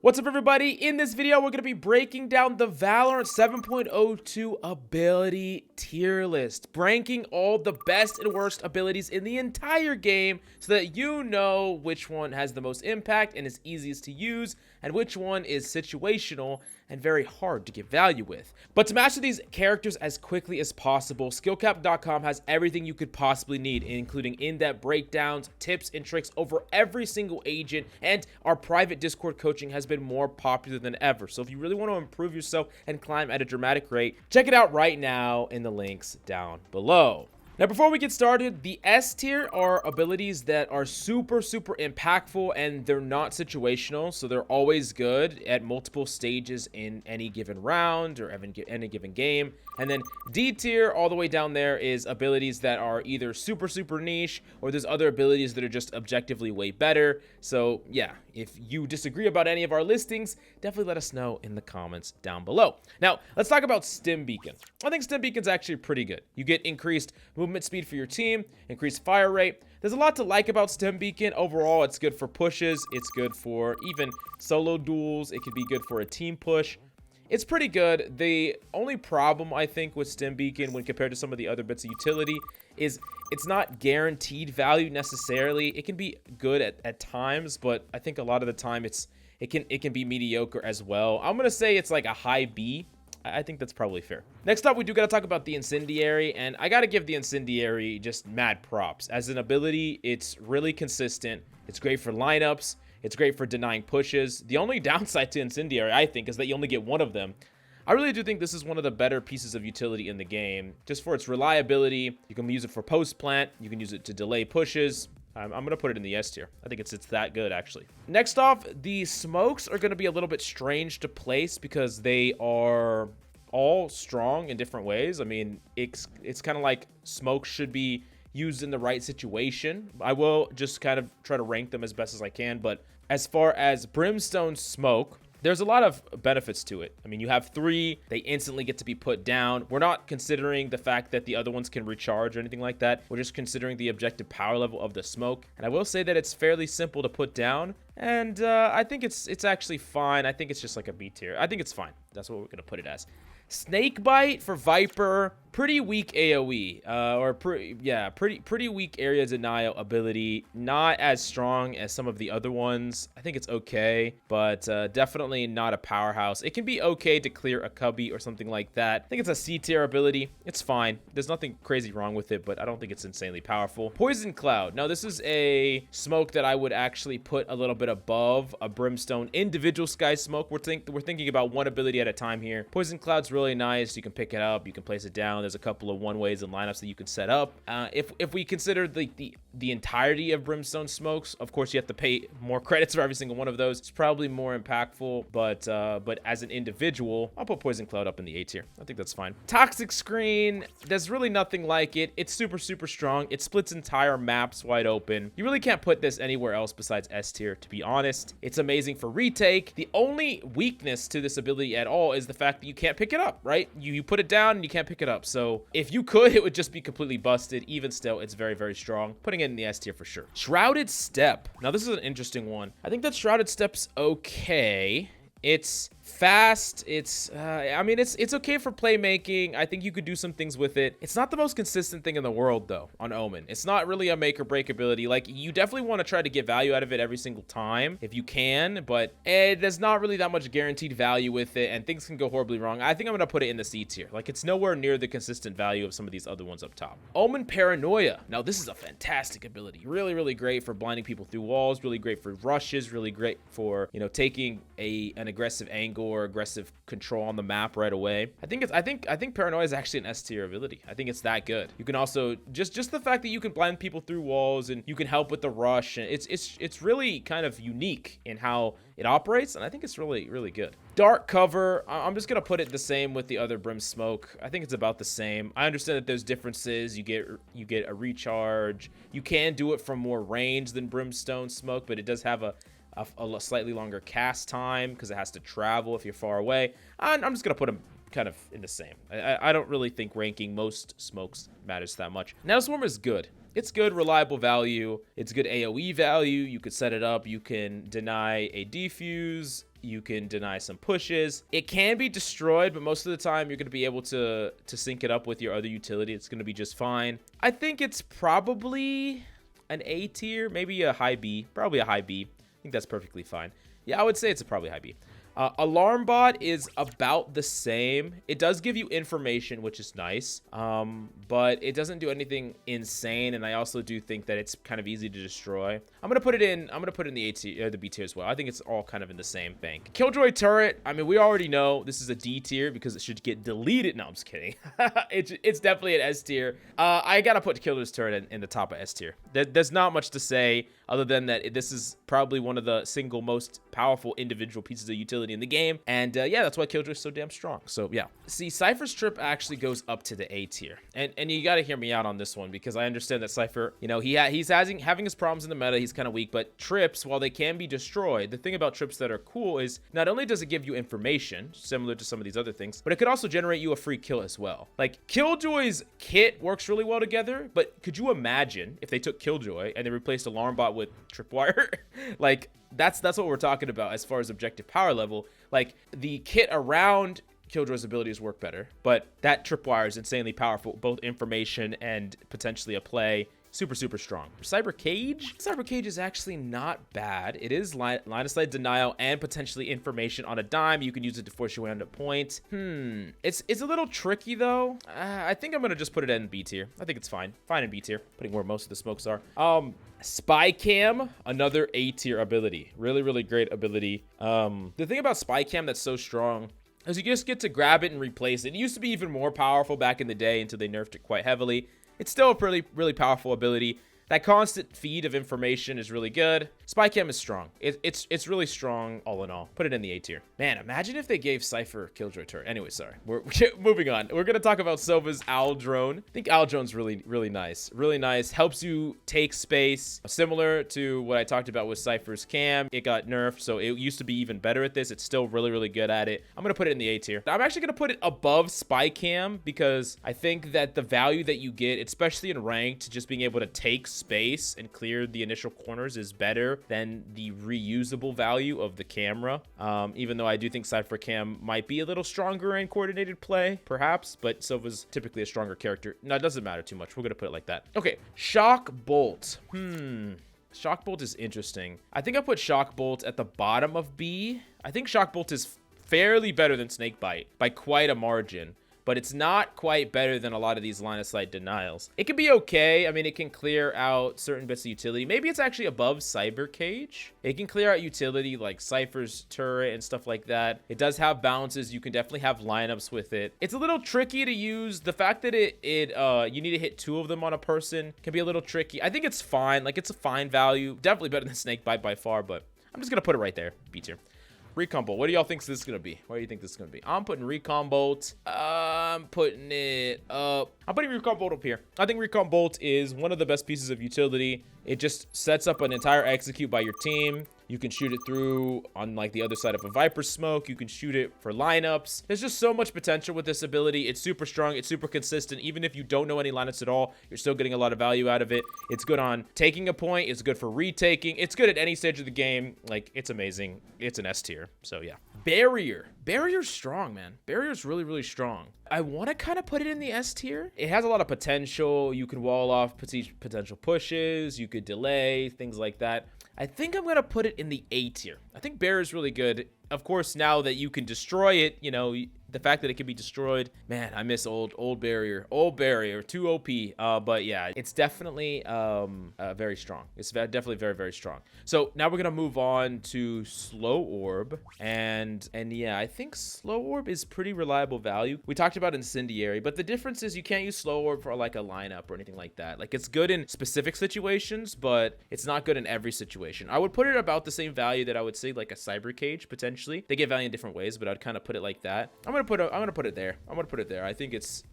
What's up, everybody? In this video, we're going to be breaking down the Valorant 7.02 ability tier list, ranking all the best and worst abilities in the entire game so that you know which one has the most impact and is easiest to use, and which one is situational and very hard to get value with. But to master these characters as quickly as possible, SkillCapped.com has everything you could possibly need, including in-depth breakdowns, tips, and tricks over every single agent, and our private Discord coaching has been more popular than ever. So if you really want to improve yourself and climb at a dramatic rate, check it out right now in the links down below. Now, before we get started, the S tier are abilities that are super impactful, and they're not situational, so they're always good at multiple stages in any given round or any given game. And then D tier, all the way down there, is abilities that are either super niche, or there's other abilities that are just objectively way better. So yeah, if you disagree about any of our listings, definitely let us know in the comments down below. Now, let's talk about Stim Beacon. I think Stim Beacon's actually pretty good. You get increased movement speed for your team, increased fire rate. There's a lot to like about Stim Beacon. Overall, it's good for pushes. It's good for even solo duels. It could be good for a team push. It's pretty good. The only problem, I think, with Stim Beacon when compared to some of the other bits of utility is it's not guaranteed value necessarily. It can be good at times, but I think a lot of the time it can be mediocre as well. I'm going to say it's like a high B. I think that's probably fair. Next up, we do got to talk about the Incendiary, and I got to give the Incendiary just mad props. As an ability, it's really consistent. It's great for lineups. It's great for denying pushes. The only downside to Incendiary, I think, is that you only get one of them. I really do think this is one of the better pieces of utility in the game, just for its reliability. You can use it for post plant. You can use it to delay pushes. I'm going to put it in the S tier. I think it's that good, actually. Next off, the smokes are going to be a little bit strange to place because they are all strong in different ways. I mean, it's kind of like smoke should be used in the right situation. I will just kind of try to rank them as best as I can, but as far as Brimstone smoke, there's a lot of benefits to it. I mean, you have 3, they instantly get to be put down. We're not considering the fact that the other ones can recharge or anything like that. We're just considering the objective power level of the smoke. And I will say that it's fairly simple to put down, and I think it's actually fine. I think it's just like a B tier. I think it's fine. That's what we're gonna put it as. Snakebite for Viper, pretty weak AoE, pretty weak area denial ability. Not as strong as some of the other ones. I think it's okay, but definitely not a powerhouse. It can be okay to clear a cubby or something like that. I think it's a C tier ability. It's fine. There's nothing crazy wrong with it, but I don't think it's insanely powerful. Poison Cloud. Now, this is a smoke that I would actually put a little bit above a Brimstone individual Skye smoke. We're thinking about one ability at a time here. Poison Cloud's really nice. You can pick it up, you can place it down. There's a couple of one ways and lineups that you can set up. If we consider the entirety of Brimstone smokes, of course you have to pay more credits for every single one of those. It's probably more impactful, but as an individual, I'll put Poison Cloud up in the A tier. I think that's fine. Toxic Screen, there's really nothing like it. It's super strong. It splits entire maps wide open. You really can't put this anywhere else besides S tier, to be honest. It's amazing for retake. The only weakness to this ability at all is the fact that you can't pick it up, right? You put it down and you can't pick it up. So if you could, it would just be completely busted. Even still, it's very strong. Putting it in the S tier for sure. Shrouded Step. Now, this is an interesting one. I think that Shrouded Step's okay. It's fast. I mean, it's okay for playmaking. I think you could do some things with it. It's not the most consistent thing in the world, though, on Omen. It's not really a make or break ability. Like, you definitely want to try to get value out of it every single time if you can, but there's not really that much guaranteed value with it, and things can go horribly wrong. I think I'm going to put it in the C tier. Like, it's nowhere near the consistent value of some of these other ones up top. Omen Paranoia. Now, this is a fantastic ability. Really great for blinding people through walls. Really great for rushes. Really great for, you know, taking an aggressive angle or aggressive control on the map right away. I think Paranoia is actually an S tier ability. I think it's that good. You can also just the fact that you can blind people through walls and you can help with the rush, and it's really kind of unique in how it operates, and I think it's really good. Dark Cover, I'm just gonna put it the same with the other Brim Smoke. I think it's about the same. I understand that there's differences. You get a recharge. You can do it from more range than Brimstone Smoke, but it does have a slightly longer cast time because it has to travel if you're far away. I'm just gonna put them kind of in the same. I don't really think ranking most smokes matters that much. Now, Swarm is good. It's good, reliable value. It's good AoE value. You could set it up. You can deny a defuse. You can deny some pushes. It can be destroyed, but most of the time you're going to be able to sync it up with your other utility. It's going to be just fine. I think it's probably an A tier, maybe a high B, probably a high B. I think that's perfectly fine. Yeah, I would say it's probably high B. Alarm bot is about the same. It does give you information, which is nice, but it doesn't do anything insane. And I also do think that it's kind of easy to destroy. I'm gonna put it in the A tier, the B tier as well. I think it's all kind of in the same bank. Killjoy turret. I mean, we already know this is a D tier because it should get deleted. No, I'm just kidding. It's definitely an S tier. I gotta put Killjoy's turret in the top of S tier. There's not much to say other than that this is probably one of the single most powerful individual pieces of utility in the game, and yeah, that's why Killjoy is so damn strong. So yeah, see, Cypher's trip actually goes up to the A tier, and you got to hear me out on this one because I understand that Cypher, you know, he's having his problems in the meta. He's kind of weak, but trips, while they can be destroyed, the thing about trips that are cool is not only does it give you information similar to some of these other things, but it could also generate you a free kill as well. Like, Killjoy's kit works really well together, but could you imagine if they took Killjoy and they replaced Alarm Bot with Tripwire? Like, that's what we're talking about as far as objective power level. Like, the kit around Killjoy's abilities work better, but that Tripwire is insanely powerful, both information and potentially a play. Super, super strong. Cyber Cage is actually not bad. It is line of sight denial and potentially information on a dime. You can use it to force your way on a point. It's a little tricky though. I think I'm gonna just put it in B tier. I think it's fine. Fine in B tier. Putting where most of the smokes are. Spy Cam, another A tier ability. Really, really great ability. The thing about Spy Cam that's so strong is you just get to grab it and replace it. It used to be even more powerful back in the day until they nerfed it quite heavily. It's still a really, really powerful ability. That constant feed of information is really good. Spy Cam is strong. It's really strong all in all. Put it in the A tier. Man, imagine if they gave Cypher Killjoy turret. Anyway, sorry. We're moving on. We're going to talk about Sova's Owl Drone. I think Owl Drone's really, really nice. Really nice. Helps you take space. Similar to what I talked about with Cypher's Cam. It got nerfed, so it used to be even better at this. It's still really, really good at it. I'm going to put it in the A tier. I'm actually going to put it above Spy Cam because I think that the value that you get, especially in ranked, just being able to take space and clear the initial corners is better than the reusable value of the camera. Even though I do think Cypher Cam might be a little stronger in coordinated play, perhaps, but Sova's typically a stronger character. No, it doesn't matter too much. We're gonna put it like that. Okay, Shock Bolt. Shock Bolt is interesting. I think I put Shock Bolt at the bottom of B. I think Shock Bolt is fairly better than Snakebite by quite a margin, but it's not quite better than a lot of these line of sight denials. It can be okay. I mean, it can clear out certain bits of utility. Maybe it's actually above Cyber Cage. It can clear out utility like Cypher's turret and stuff like that. It does have bounces. You can definitely have lineups with it. It's a little tricky to use. The fact that you need to hit 2 of them on a person can be a little tricky. I think it's fine. Like, it's a fine value. Definitely better than Snakebite by far, but I'm just gonna put it right there. B tier. Recon Bolt. What do y'all think this is going to be? What do you think this is going to be? I'm putting Recon Bolt. I'm putting it up. I'm putting Recon Bolt up here. I think Recon Bolt is one of the best pieces of utility. It just sets up an entire execute by your team. You can shoot it through on like the other side of a Viper smoke. You can shoot it for lineups. There's just so much potential with this ability. It's super strong. It's super consistent. Even if you don't know any lineups at all, you're still getting a lot of value out of it. It's good on taking a point. It's good for retaking. It's good at any stage of the game. Like, it's amazing. It's an S tier. So yeah. Barrier. Barrier's strong, man. Barrier's really, really strong. I want to kind of put it in the S tier. It has a lot of potential. You can wall off potential pushes. You could delay, things like that. I think I'm going to put it in the A tier. I think Barrier's really good. Of course, now that you can destroy it, you know, the fact that it can be destroyed, man, I miss old Barrier. Old Barrier, too OP. But yeah, it's definitely very strong. It's definitely very, very strong. So now we're gonna move on to Slow Orb, and yeah, I think Slow Orb is pretty reliable value. We talked about Incendiary, but the difference is you can't use Slow Orb for like a lineup or anything like that. Like, it's good in specific situations, but it's not good in every situation. I would put it about the same value that I would say like a Cyber Cage potentially. They get value in different ways, but I'd kind of put it like that. I'm gonna put it there. I'm gonna put it there. I think it's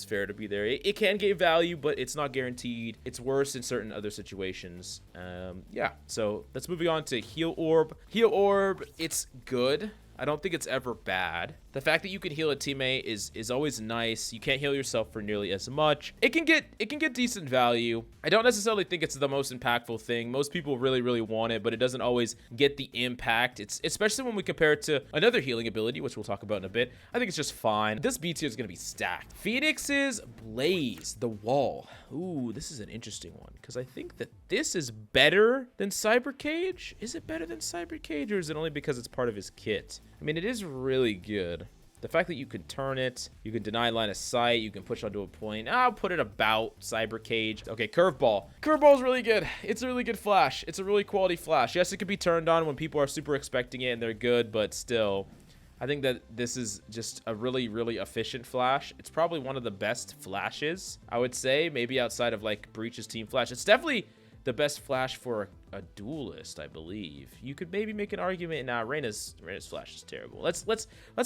fair to be there. It can get value, but it's not guaranteed. It's worse in certain other situations. Yeah. So let's move on to Heal Orb. Heal Orb, it's good. I don't think it's ever bad. The fact that you can heal a teammate is always nice. You can't heal yourself for nearly as much. It can get decent value. I don't necessarily think it's the most impactful thing. Most people really want it, but it doesn't always get the impact. It's especially when we compare it to another healing ability, which we'll talk about in a bit. I think it's just fine. This B tier is going to be stacked. Phoenix's Blaze, the wall. Ooh, this is an interesting one because I think that this is better than Cyber Cage. Is it better than Cyber Cage, or is it only because it's part of his kit? I mean, it is really good. The fact that you can turn it, you can deny line of sight, you can push onto a point. I'll put it about Cyber Cage. Okay, Curveball. Curveball is really good. It's a really good flash. It's a really quality flash. Yes, it could be turned on when people are super expecting it and they're good, but still, I think that this is just a really efficient flash. It's probably one of the best flashes, I would say, maybe outside of like Breach's team flash. It's definitely the best flash for a duelist, I believe. You could maybe make an argument. Nah, Reyna's flash is terrible. Let's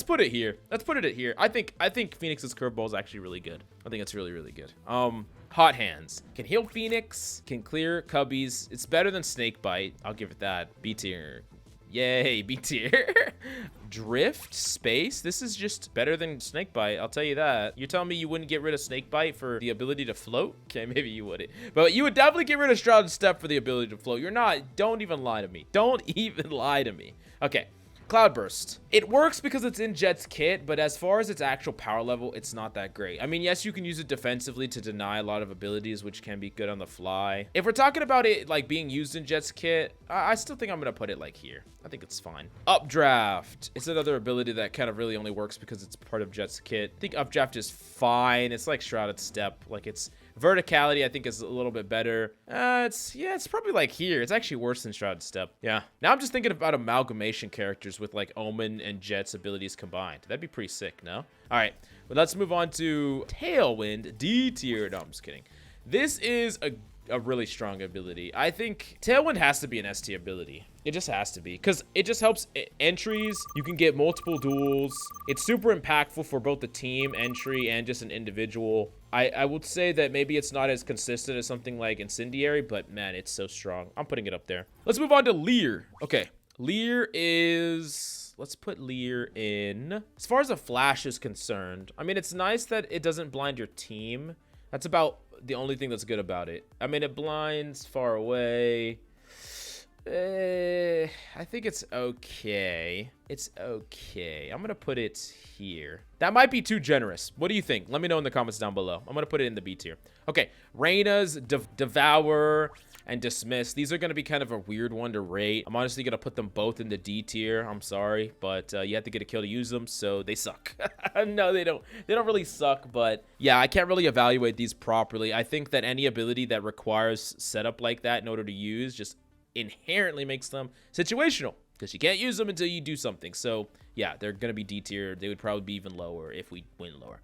put it here. Let's put it here. I think Phoenix's curveball is actually really good. I think it's really good. Hot Hands can heal Phoenix, can clear cubbies. It's better than Snakebite. I'll give it that. B tier. Yay, B tier. Drift, Space. This is just better than Snakebite. I'll tell you that. You're telling me you wouldn't get rid of Snakebite for the ability to float? Okay, maybe you wouldn't. But you would definitely get rid of Shrouded Step for the ability to float. You're not. Don't even lie to me. Don't even lie to me. Okay. Cloudburst. It works because it's in Jett's kit, but as far as its actual power level, it's not that great. I mean, yes, you can use it defensively to deny a lot of abilities, which can be good on the fly. If we're talking about it like being used in Jett's kit, I still think I'm gonna put it like here. I think it's fine. Updraft. It's another ability that kind of really only works because it's part of Jett's kit. I think Updraft is fine. It's like Shrouded Step. Like it's verticality, I think, is a little bit better. It's probably like here. It's actually worse than Shrouded Step. Yeah. Now I'm just thinking about amalgamation characters with like Omen and Jett's abilities combined. That'd be pretty sick, no? All right. Well, let's move on to Tailwind D tier. No, I'm just kidding. This is a really strong ability. I think Tailwind has to be an S tier ability. It just has to be because it just helps entries. You can get multiple duels. It's super impactful for both the team entry and just an individual. I would say that maybe it's not as consistent as something like Incendiary, but man, it's so strong. I'm putting it up there. Let's move on to Leer. Okay, Leer is... Let's put Leer in. As far as a flash is concerned, I mean, it's nice that it doesn't blind your team. That's about the only thing that's good about it. I mean, it blinds far away. I think it's okay. It's okay. I'm gonna put it here. That might be too generous. What do you think? Let me know in the comments down below. I'm gonna put it in the B tier. Okay, Reyna's Devour and Dismiss. These are gonna be kind of a weird one to rate. I'm honestly gonna put them both in the D tier. I'm sorry, but you have to get a kill to use them, so they suck. No, they don't. They don't really suck, but yeah, I can't really evaluate these properly. I think that any ability that requires setup like that in order to use just inherently makes them situational because you can't use them until you do something. So yeah, they're gonna be D tier. They would probably be even lower if we went lower.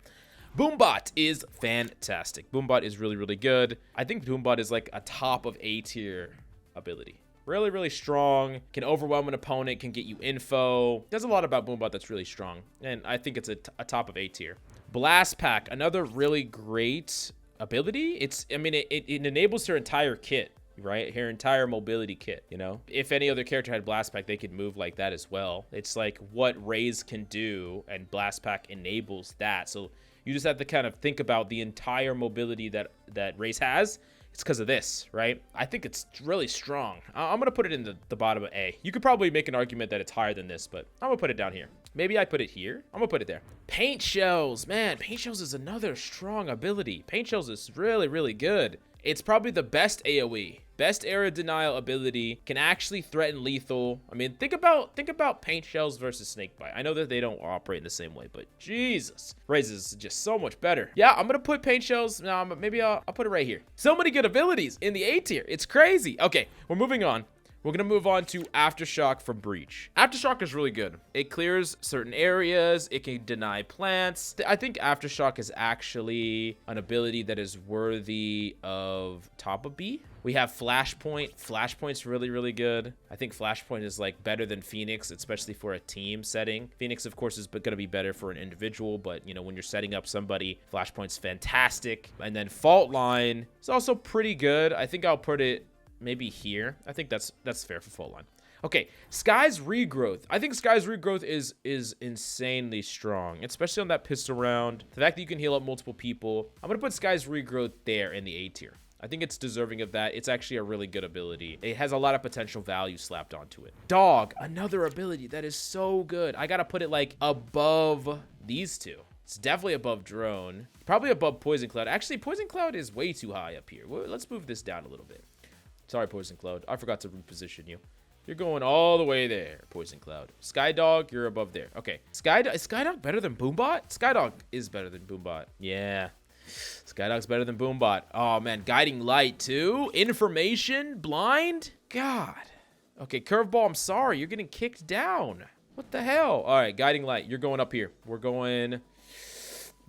Boombot is fantastic. Boombot is really good. I think Boombot is like a top of A tier ability. Really strong, can overwhelm an opponent, can get you info. There's a lot about Boombot that's really strong, and I think it's a top of A tier. Blast Pack, another really great ability. I mean, it enables her entire kit, right? Her entire mobility kit, you know? If any other character had Blast Pack, they could move like that as well. It's like what Raze can do, and Blast Pack enables that. So you just have to kind of think about the entire mobility that Raze has. It's because of this, right? I think it's really strong. I'm going to put it in the bottom of A. You could probably make an argument that it's higher than this, but I'm going to put it down here. Maybe I put it here. I'm going to put it there. Paint Shells. Man, Paint Shells is another strong ability. Paint Shells is really good. It's probably the best AoE. Best area denial ability, can actually threaten lethal. I mean, think about Paint Shells versus Snakebite. I know that they don't operate in the same way, but Jesus, Raze is just so much better. Yeah, I'm gonna put Paint Shells. No, maybe I'll put it right here. So many good abilities in the A tier. It's crazy. Okay, we're moving on. We're going to move on to Aftershock from Breach. Aftershock is really good. It clears certain areas. It can deny plants. I think Aftershock is actually an ability that is worthy of top of B. We have Flashpoint. Flashpoint's really good. I think Flashpoint is like better than Phoenix, especially for a team setting. Phoenix, of course, is going to be better for an individual, but you know, when you're setting up somebody, Flashpoint's fantastic. And then Fault Line is also pretty good. I think I'll put it maybe here. I think that's fair for Fault Line. Okay, Skye's regrowth. I think Skye's regrowth is insanely strong, especially on that pistol round. The fact that you can heal up multiple people. I'm going to put Skye's regrowth there in the A tier. I think it's deserving of that. It's actually a really good ability. It has a lot of potential value slapped onto it. Dog, another ability that is so good. I got to put it like above these two. It's definitely above Drone. Probably above Poison Cloud. Actually, Poison Cloud is way too high up here. Well, let's move this down a little bit. Sorry, Poison Cloud. I forgot to reposition you. You're going all the way there, Poison Cloud. Skydog, you're above there. Okay. Is Skydog better than Boombot? Skydog is better than Boombot. Yeah. Skydog's better than Boombot. Oh, man. Guiding Light, too? Information? Blind? God. Okay, Curveball, I'm sorry. You're getting kicked down. What the hell? All right, Guiding Light. You're going up here. We're going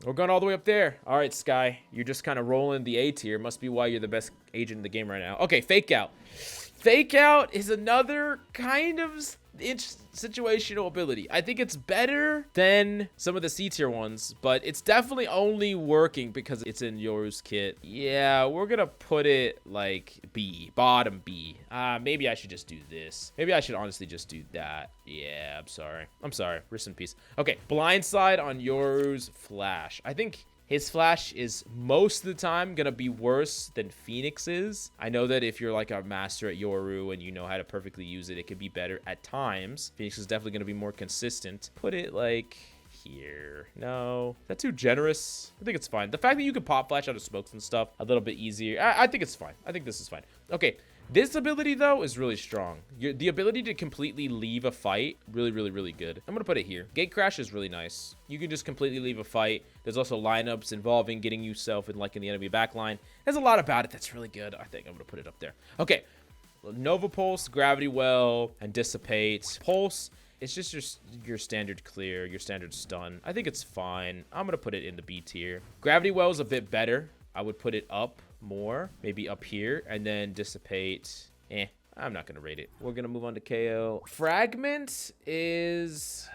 all the way up there. All right, Skye. You're just kind of rolling the A tier. Must be why you're the best agent in the game right now. Okay, Fake Out. Fake Out is another kind of situational ability. I think it's better than some of the C tier ones, but it's definitely only working because it's in Yoru's kit. Yeah, we're gonna put it like B, bottom B. Maybe I should just do this. Maybe I should honestly just do that. Yeah, I'm sorry. Rest in peace. Okay, Blindside on Yoru's Flash. I think his flash is most of the time going to be worse than Phoenix's. I know that if you're like a master at Yoru and you know how to perfectly use it, it can be better at times. Phoenix is definitely going to be more consistent. Put it like here. No. Is that too generous? I think it's fine. The fact that you can pop flash out of smokes and stuff a little bit easier. I think it's fine. I think this is fine. Okay. This ability, though, is really strong. The ability to completely leave a fight, really, really, really good. I'm going to put it here. Gate Crash is really nice. You can just completely leave a fight. There's also lineups involving getting yourself in the enemy backline. There's a lot about it that's really good. I think I'm going to put it up there. Okay. Nova Pulse, Gravity Well, and Dissipate. Pulse, it's just your standard clear, your standard stun. I think it's fine. I'm going to put it in the B tier. Gravity Well is a bit better. I would put it up more, maybe up here, and then Dissipate. I'm not gonna rate it. We're gonna move on to KO. Fragment is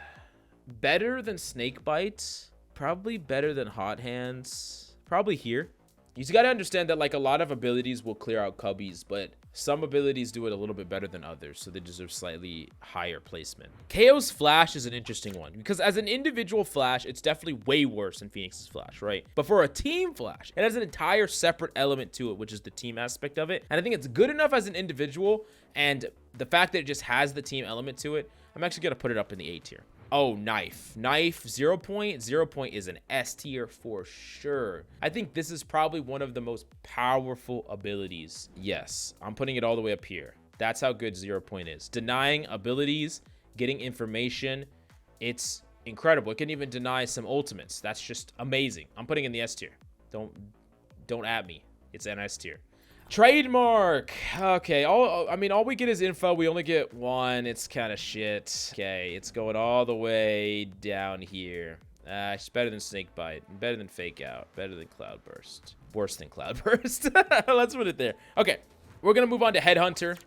better than Snakebite, probably better than Hot Hands, probably here. You just gotta understand that like a lot of abilities will clear out cubbies, but some abilities do it a little bit better than others, so they deserve slightly higher placement. KO's Flash is an interesting one because as an individual Flash, it's definitely way worse than Phoenix's Flash, right? But for a team Flash, it has an entire separate element to it, which is the team aspect of it. And I think it's good enough as an individual, and the fact that it just has the team element to it, I'm actually gonna put it up in the A tier. Oh, Knife. 0 Point. 0 Point is an S tier for sure. I think this is probably one of the most powerful abilities. Yes, I'm putting it all the way up here. That's how good 0 Point is. Denying abilities, getting information, it's incredible. It can even deny some ultimates. That's just amazing. I'm putting it in the S tier. Don't at me. It's an S tier. Trademark. Okay, all we get is info. We only get one. It's kind of shit. Okay, it's going all the way down here. It's better than Snakebite, better than Fake Out, better than Cloudburst, worse than Cloudburst. Let's put it there. Okay, we're gonna move on to Headhunter.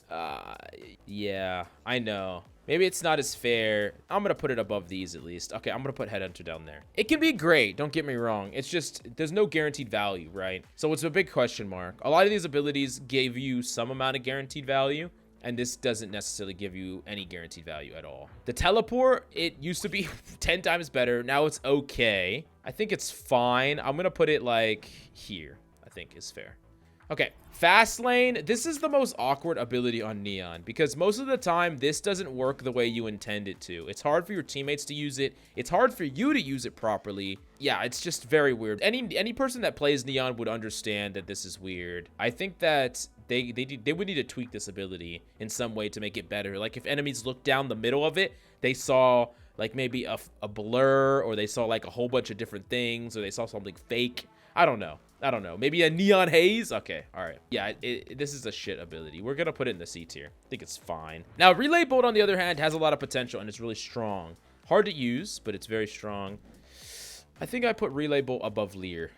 Yeah, I know. Maybe it's not as fair. I'm going to put it above these at least. Okay, I'm going to put Headhunter down there. It can be great. Don't get me wrong. It's just, there's no guaranteed value, right? So it's a big question mark. A lot of these abilities give you some amount of guaranteed value, and this doesn't necessarily give you any guaranteed value at all. The Teleport, it used to be 10 times better. Now it's okay. I think it's fine. I'm going to put it like here, I think is fair. Okay, Fast Lane. This is the most awkward ability on Neon because most of the time this doesn't work the way you intend it to. It's hard for your teammates to use it. It's hard for you to use it properly. Yeah, it's just very weird. Any person that plays Neon would understand that this is weird. I think that they would need to tweak this ability in some way to make it better. Like if enemies look down the middle of it, they saw like maybe a blur, or they saw like a whole bunch of different things, or they saw something fake. I don't know. Maybe a neon haze. Okay, all right. Yeah, this is a shit ability. We're gonna put it in the C tier. I think it's fine. Now, Relay Bolt, on the other hand, has a lot of potential and it's really strong. Hard to use, but it's very strong. I think I put Relay Bolt above Leer.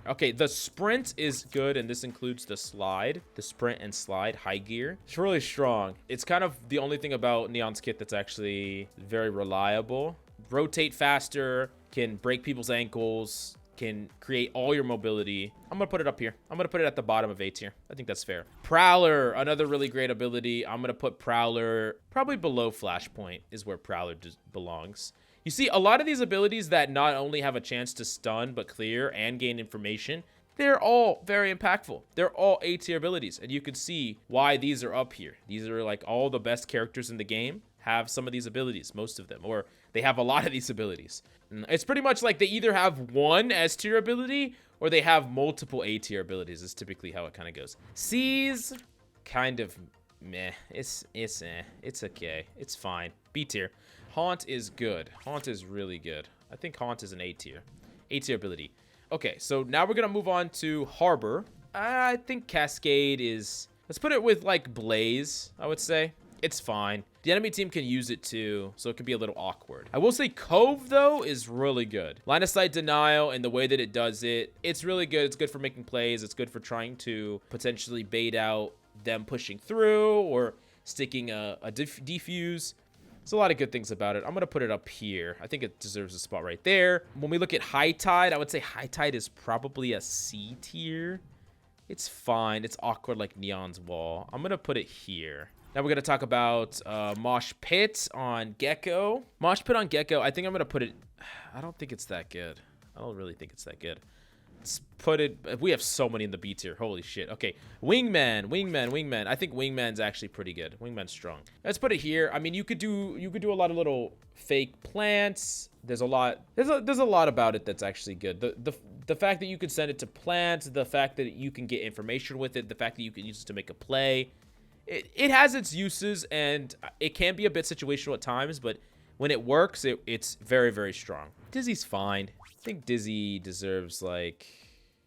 Okay, the Sprint is good, and this includes the Slide. The Sprint and Slide, high gear. It's really strong. It's kind of the only thing about Neon's kit that's actually very reliable. Rotate faster, can break people's ankles. can create all your mobility. I'm gonna put it up here. I'm gonna put it at the bottom of A tier. I think that's fair. Prowler, another really great ability. I'm gonna put Prowler probably below Flashpoint is where Prowler belongs. You see, a lot of these abilities that not only have a chance to stun, but clear and gain information, they're all very impactful. They're all A tier abilities, and you can see why these are up here. These are like all the best characters in the game have some of these abilities, most of them, or they have a lot of these abilities. It's pretty much like they either have one S tier ability or they have multiple A tier abilities. Is typically how it kind of goes. C's kind of meh. It's okay. It's fine. B tier. Haunt is good. Haunt is really good. I think Haunt is an A tier. A tier ability. Okay, so now we're gonna move on to Harbor. I think Cascade is, let's put it with like Blaze, I would say. It's fine. The enemy team can use it too, so it can be a little awkward. I will say Cove, though, is really good. Line of sight denial and the way that it does it, it's really good. It's good for making plays. It's good for trying to potentially bait out them pushing through or sticking a defuse. There's a lot of good things about it. I'm going to put it up here. I think it deserves a spot right there. When we look at High Tide, I would say High Tide is probably a C tier. It's fine. It's awkward like Neon's Wall. I'm going to put it here. Now we're going to talk about Mosh Pit on Gekko. Mosh Pit on Gekko, I think I'm going to put it... I don't think it's that good. I don't really think it's that good. Let's put it... We have so many in the B tier. Holy shit. Okay. Wingman. I think Wingman's actually pretty good. Wingman's strong. Let's put it here. I mean, you could do a lot of little fake plants. There's a lot about it that's actually good. The fact that you can send it to plants, the fact that you can get information with it, the fact that you can use it to make a play. It has its uses, and it can be a bit situational at times, but when it works, it's very, very strong. Dizzy's fine. I think Dizzy deserves, like,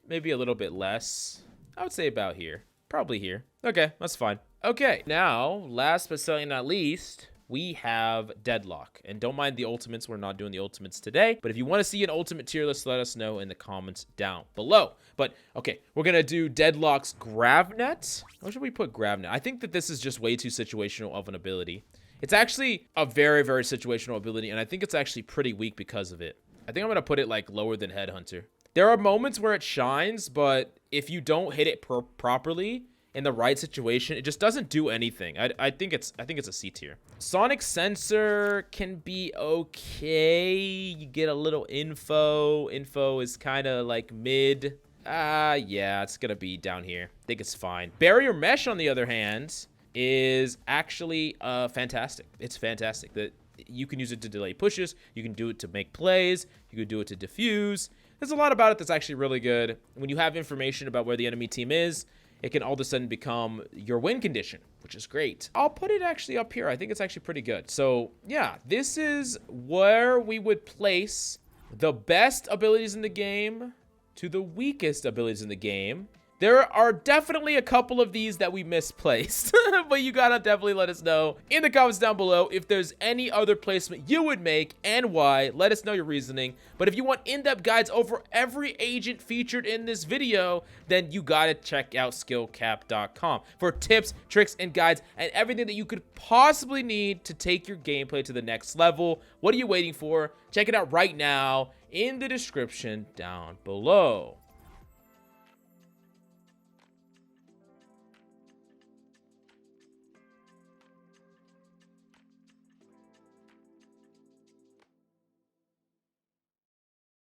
maybe a little bit less. I would say about here. Probably here. Okay, that's fine. Okay, now, last but certainly not least, we have Deadlock. And don't mind the ultimates. We're not doing the ultimates today. But if you want to see an ultimate tier list, let us know in the comments down below. But, okay, we're going to do Deadlock's Gravnet. Where should we put Gravnet? I think that this is just way too situational of an ability. It's actually a very, very situational ability, and I think it's actually pretty weak because of it. I think I'm going to put it, like, lower than Headhunter. There are moments where it shines, but if you don't hit it properly in the right situation, it just doesn't do anything. I think it's a C tier. Sonic Sensor can be okay. You get a little info. Info is kind of like mid. Yeah, it's gonna be down here. I think it's fine. Barrier Mesh, on the other hand, is actually fantastic. It's fantastic. That you can use it to delay pushes. You can do it to make plays. You can do it to diffuse. There's a lot about it that's actually really good. When you have information about where the enemy team is, it can all of a sudden become your win condition, which is great. I'll put it actually up here. I think it's actually pretty good. So yeah, this is where we would place the best abilities in the game to the weakest abilities in the game. There are definitely a couple of these that we misplaced, but you gotta definitely let us know in the comments down below if there's any other placement you would make and why. Let us know your reasoning. But if you want in-depth guides over every agent featured in this video, then you gotta check out SkillCapped.com for tips, tricks, and guides, and everything that you could possibly need to take your gameplay to the next level. What are you waiting for? Check it out right now in the description down below.